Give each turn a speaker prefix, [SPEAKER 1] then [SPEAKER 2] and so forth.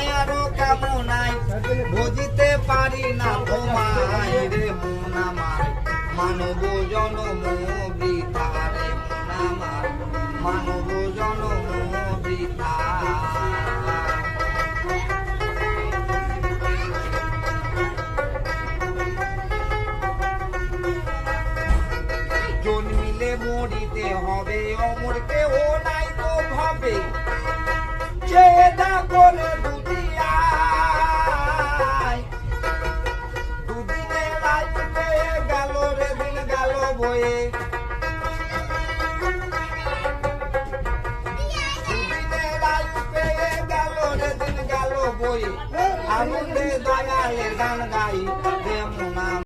[SPEAKER 1] মায়ারও কামনাই বুঝিতে পারি না তোমায় রে মন আমার মানব জনম বৃথা রে মন আমার মানব জনম বৃথা জন্মিলে মরিতে হবে অমর কেউ নাই তো ভাবে চেদা করে দুদিনে রাত পেয়ে গেল রে দিন গেল বয়ে দুদিনে রাত পেয়ে গেল রে দিন গেল বয়ে আনন্দে দয়ালের গান গাই রে মনা